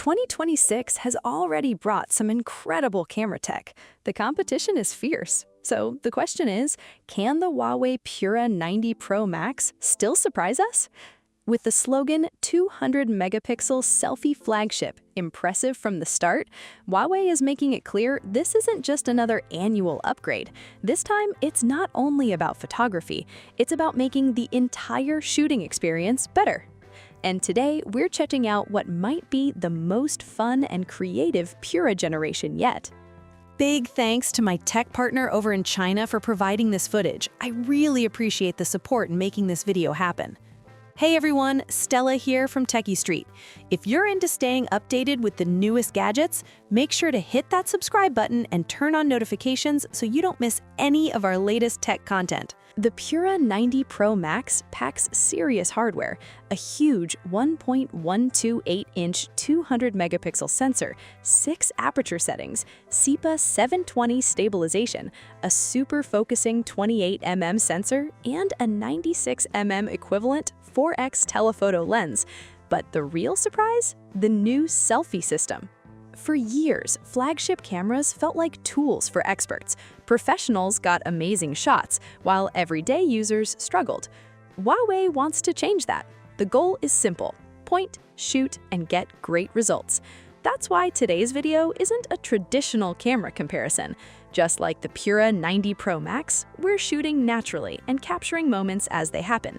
2026 has already brought some incredible camera tech. The competition is fierce. So the question is, can the Huawei Pura 90 Pro Max still surprise us? With the slogan 200 megapixel selfie flagship, impressive from the start, Huawei is making it clear this isn't just another annual upgrade. This time, it's not only about photography, it's about making the entire shooting experience better. And today, we're checking out what might be the most fun and creative Pura generation yet. Big thanks to my tech partner over in China for providing this footage. I really appreciate the support in making this video happen. Hey everyone, Stella here from techiestreet. If you're into staying updated with the newest gadgets, make sure to hit that subscribe button and turn on notifications so you don't miss any of our latest tech content. The Pura 90 Pro Max packs serious hardware, a huge 1.128-inch 200 megapixel sensor, 6 aperture settings, SEPA 720 stabilization, a super focusing 28mm sensor, and a 96mm equivalent 4x telephoto lens. But the real surprise? The new selfie system. For years, flagship cameras felt like tools for experts. Professionals got amazing shots, while everyday users struggled. Huawei wants to change that. The goal is simple: point, shoot, and get great results. That's why today's video isn't a traditional camera comparison. Just like the Pura 90 Pro Max, we're shooting naturally and capturing moments as they happen.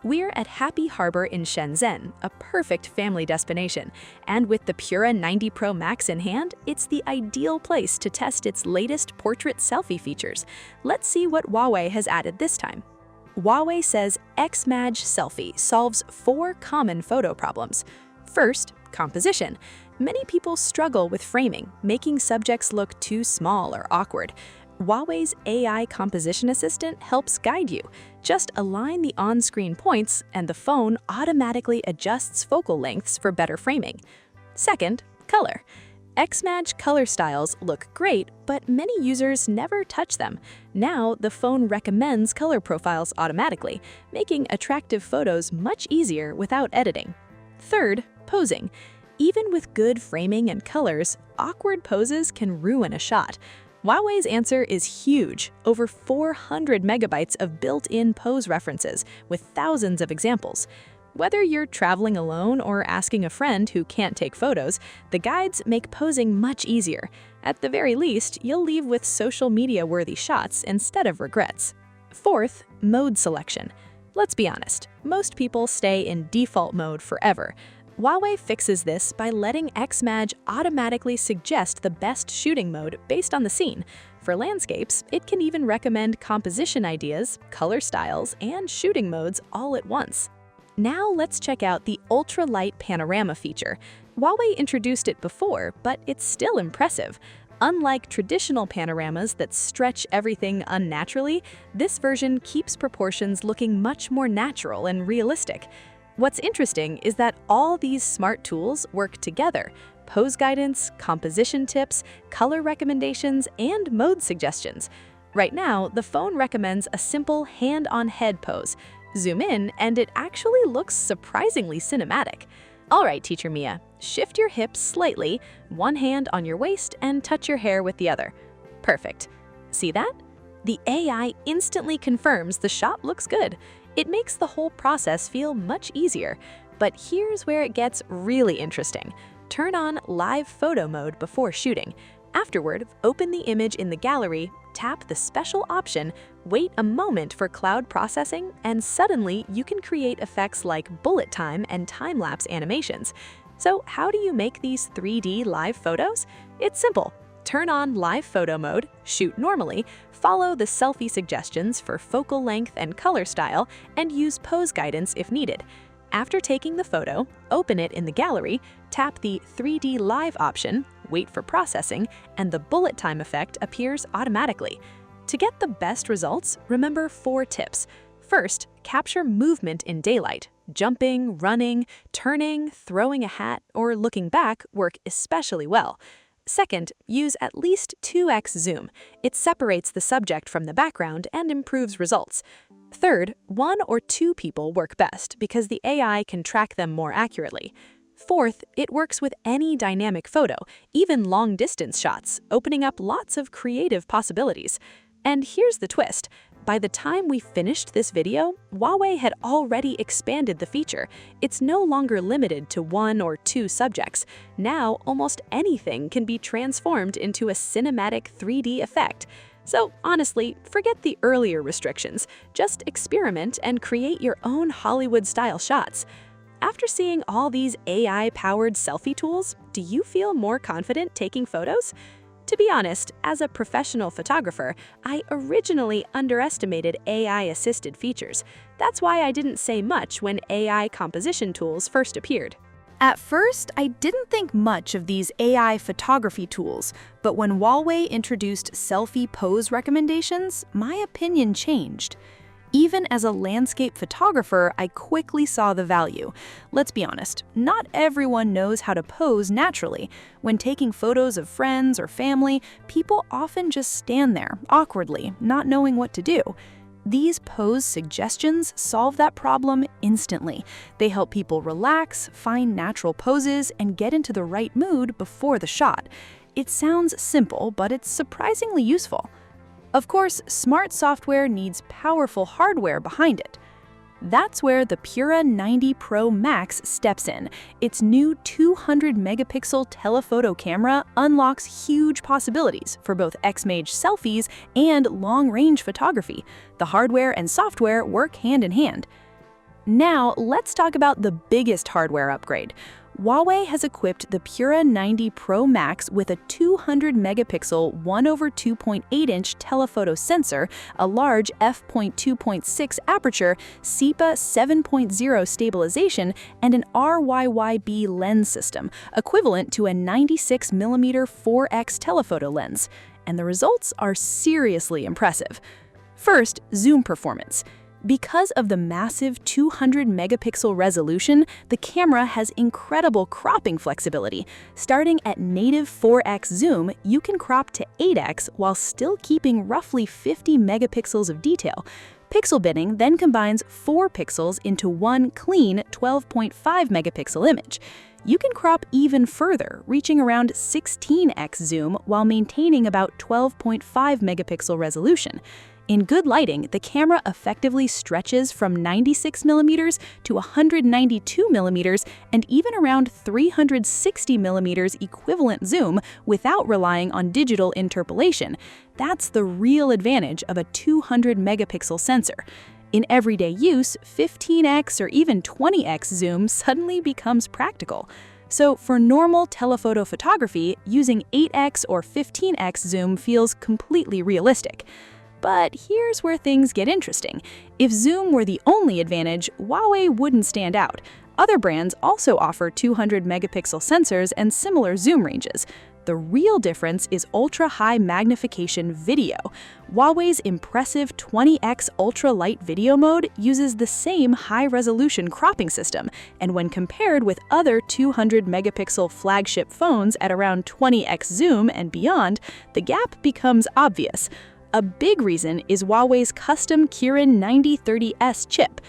We're at Happy Harbor in Shenzhen, a perfect family destination, and with the Pura 90 Pro Max in hand, it's the ideal place to test its latest portrait selfie features. Let's see what Huawei has added this time. Huawei says X-Maj Selfie solves 4 common photo problems. First, composition. Many people struggle with framing, making subjects look too small or awkward. Huawei's AI composition assistant helps guide you. Just align the on-screen points, and the phone automatically adjusts focal lengths for better framing. Second, color. X-Maj color styles look great, but many users never touch them. Now, the phone recommends color profiles automatically, making attractive photos much easier without editing. Third, posing. Even with good framing and colors, awkward poses can ruin a shot. Huawei's answer is huge, over 400 megabytes of built-in pose references with thousands of examples. Whether you're traveling alone or asking a friend who can't take photos, the guides make posing much easier. At the very least, you'll leave with social media-worthy shots instead of regrets. Fourth, mode selection. Let's be honest, most people stay in default mode forever. Huawei fixes this by letting X-Maj automatically suggest the best shooting mode based on the scene. For landscapes, it can even recommend composition ideas, color styles, and shooting modes all at once. Now let's check out the ultra-light panorama feature. Huawei introduced it before, but it's still impressive. Unlike traditional panoramas that stretch everything unnaturally, this version keeps proportions looking much more natural and realistic. What's interesting is that all these smart tools work together: pose guidance, composition tips, color recommendations, and mode suggestions. Right now, the phone recommends a simple hand-on-head pose. Zoom in, and it actually looks surprisingly cinematic. All right, Teacher Mia, shift your hips slightly, one hand on your waist, and touch your hair with the other. Perfect. See that? The AI instantly confirms the shot looks good. It makes the whole process feel much easier. But here's where it gets really interesting. Turn on live photo mode before shooting. Afterward, open the image in the gallery, tap the special option, wait a moment for cloud processing, and suddenly you can create effects like bullet time and time-lapse animations. So how do you make these 3D live photos? It's simple. Turn on live photo mode, shoot normally, follow the selfie suggestions for focal length and color style, and use pose guidance if needed. After taking the photo, open it in the gallery, tap the 3D Live option, wait for processing, and the bullet time effect appears automatically. To get the best results, remember 4 tips. First, capture movement in daylight. Jumping, running, turning, throwing a hat, or looking back work especially well. Second, use at least 2x zoom. It separates the subject from the background and improves results. Third, 1 or 2 people work best because the AI can track them more accurately. Fourth, it works with any dynamic photo, even long-distance shots, opening up lots of creative possibilities. And here's the twist. By the time we finished this video, Huawei had already expanded the feature. It's no longer limited to 1 or 2 subjects. Now, almost anything can be transformed into a cinematic 3D effect. So honestly, forget the earlier restrictions. Just experiment and create your own Hollywood-style shots. After seeing all these AI-powered selfie tools, do you feel more confident taking photos? To be honest, as a professional photographer, I originally underestimated AI-assisted features. That's why I didn't say much when AI composition tools first appeared. At first, I didn't think much of these AI photography tools, but when Huawei introduced selfie pose recommendations, my opinion changed. Even as a landscape photographer, I quickly saw the value. Let's be honest, not everyone knows how to pose naturally. When taking photos of friends or family, people often just stand there, awkwardly, not knowing what to do. These pose suggestions solve that problem instantly. They help people relax, find natural poses, and get into the right mood before the shot. It sounds simple, but it's surprisingly useful. Of course, smart software needs powerful hardware behind it. That's where the Pura 90 Pro Max steps in. Its new 200-megapixel telephoto camera unlocks huge possibilities for both X-Mage selfies and long-range photography. The hardware and software work hand in hand. Now, let's talk about the biggest hardware upgrade. Huawei has equipped the Pura 90 Pro Max with a 200-megapixel 1/2.8-inch telephoto sensor, a large f/2.6 aperture, SEPA 7.0 stabilization, and an RYYB lens system, equivalent to a 96mm 4x telephoto lens. And the results are seriously impressive. First, zoom performance. Because of the massive 200-megapixel resolution, the camera has incredible cropping flexibility. Starting at native 4x zoom, you can crop to 8x while still keeping roughly 50 megapixels of detail. Pixel binning then combines 4 pixels into one clean 12.5 megapixel image. You can crop even further, reaching around 16x zoom while maintaining about 12.5 megapixel resolution. In good lighting, the camera effectively stretches from 96mm to 192mm and even around 360mm equivalent zoom without relying on digital interpolation. That's the real advantage of a 200-megapixel sensor. In everyday use, 15x or even 20x zoom suddenly becomes practical. So for normal telephoto photography, using 8x or 15x zoom feels completely realistic. But here's where things get interesting. If zoom were the only advantage, Huawei wouldn't stand out. Other brands also offer 200-megapixel sensors and similar zoom ranges. The real difference is ultra-high magnification video. Huawei's impressive 20x ultra-light video mode uses the same high-resolution cropping system, and when compared with other 200-megapixel flagship phones at around 20x zoom and beyond, the gap becomes obvious. A big reason is Huawei's custom Kirin 9030S chip.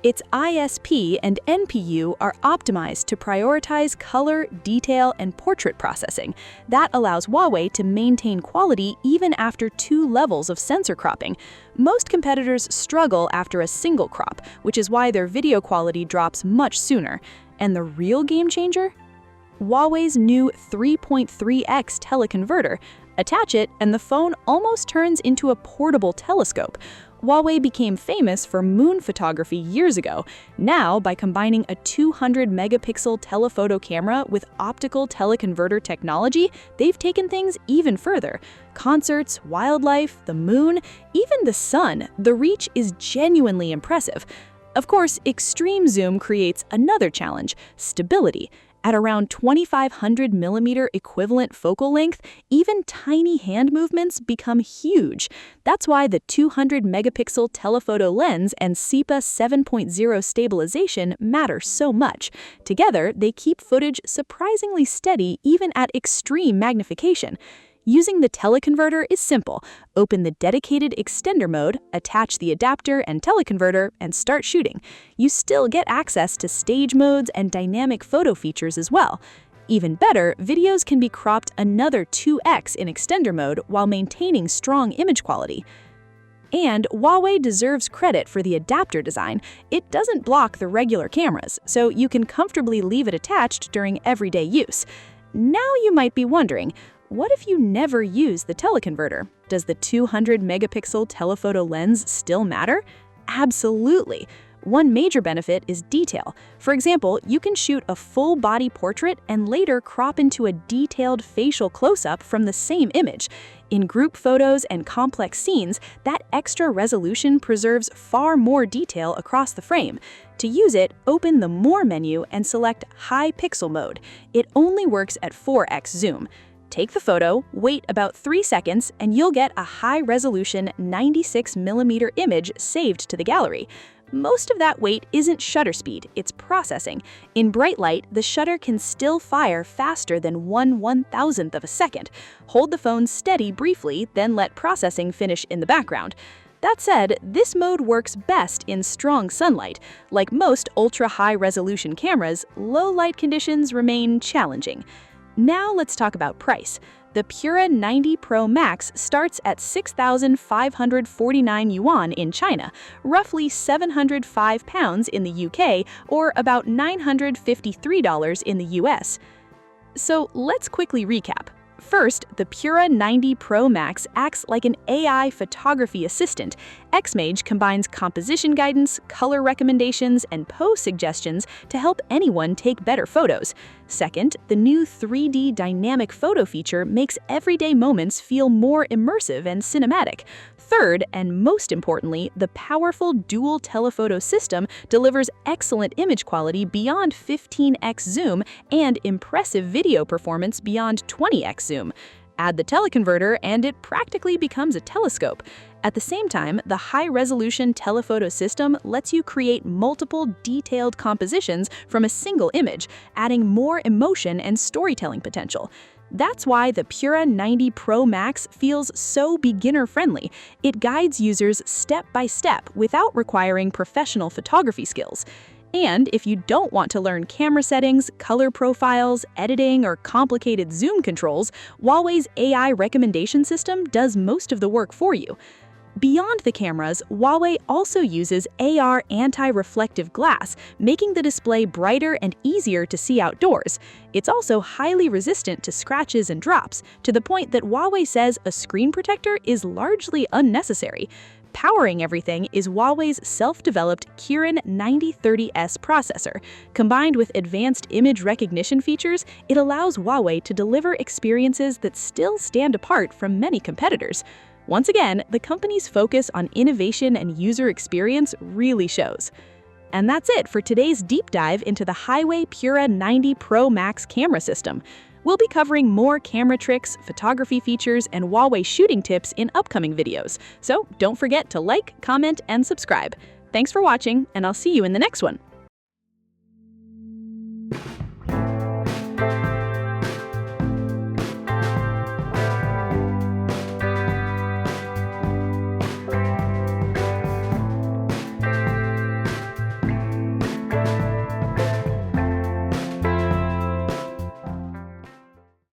Its ISP and NPU are optimized to prioritize color, detail, and portrait processing. That allows Huawei to maintain quality even after 2 levels of sensor cropping. Most competitors struggle after a single crop, which is why their video quality drops much sooner. And the real game changer? Huawei's new 3.3x teleconverter. Attach it, and the phone almost turns into a portable telescope. Huawei became famous for moon photography years ago. Now, by combining a 200-megapixel telephoto camera with optical teleconverter technology, they've taken things even further. Concerts, wildlife, the moon, even the sun, the reach is genuinely impressive. Of course, extreme zoom creates another challenge: stability. At around 2500mm equivalent focal length, even tiny hand movements become huge. That's why the 200-megapixel telephoto lens and SEPA 7.0 stabilization matter so much. Together, they keep footage surprisingly steady even at extreme magnification. Using the teleconverter is simple. Open the dedicated extender mode, attach the adapter and teleconverter, and start shooting. You still get access to stage modes and dynamic photo features as well. Even better, videos can be cropped another 2x in extender mode while maintaining strong image quality. And Huawei deserves credit for the adapter design. It doesn't block the regular cameras, so you can comfortably leave it attached during everyday use. Now you might be wondering, what if you never use the teleconverter? Does the 200-megapixel telephoto lens still matter? Absolutely. One major benefit is detail. For example, you can shoot a full-body portrait and later crop into a detailed facial close-up from the same image. In group photos and complex scenes, that extra resolution preserves far more detail across the frame. To use it, open the More menu and select High Pixel Mode. It only works at 4x zoom. Take the photo, wait about 3 seconds, and you'll get a high-resolution 96mm image saved to the gallery. Most of that wait isn't shutter speed, it's processing. In bright light, the shutter can still fire faster than 1/1000th of a second. Hold the phone steady briefly, then let processing finish in the background. That said, this mode works best in strong sunlight. Like most ultra-high-resolution cameras, low light conditions remain challenging. Now let's talk about price. The Pura 90 Pro Max starts at 6,549 yuan in China, roughly £705 in the UK, or about $953 in the US. So let's quickly recap. First, the Pura 90 Pro Max acts like an AI photography assistant. Xmage combines composition guidance, color recommendations, and pose suggestions to help anyone take better photos. Second, the new 3D dynamic photo feature makes everyday moments feel more immersive and cinematic. Third, and most importantly, the powerful dual telephoto system delivers excellent image quality beyond 15x zoom and impressive video performance beyond 20x zoom. Add the teleconverter and it practically becomes a telescope. At the same time, the high-resolution telephoto system lets you create multiple detailed compositions from a single image, adding more emotion and storytelling potential. That's why the Pura 90 Pro Max feels so beginner-friendly. It guides users step by step without requiring professional photography skills. And if you don't want to learn camera settings, color profiles, editing, or complicated zoom controls, Huawei's AI recommendation system does most of the work for you. Beyond the cameras, Huawei also uses AR anti-reflective glass, making the display brighter and easier to see outdoors. It's also highly resistant to scratches and drops, to the point that Huawei says a screen protector is largely unnecessary. Powering everything is Huawei's self-developed Kirin 9030S processor. Combined with advanced image recognition features, it allows Huawei to deliver experiences that still stand apart from many competitors. Once again, the company's focus on innovation and user experience really shows. And that's it for today's deep dive into the Huawei Pura 90 Pro Max camera system. We'll be covering more camera tricks, photography features, and Huawei shooting tips in upcoming videos. So don't forget to like, comment, and subscribe. Thanks for watching, and I'll see you in the next one.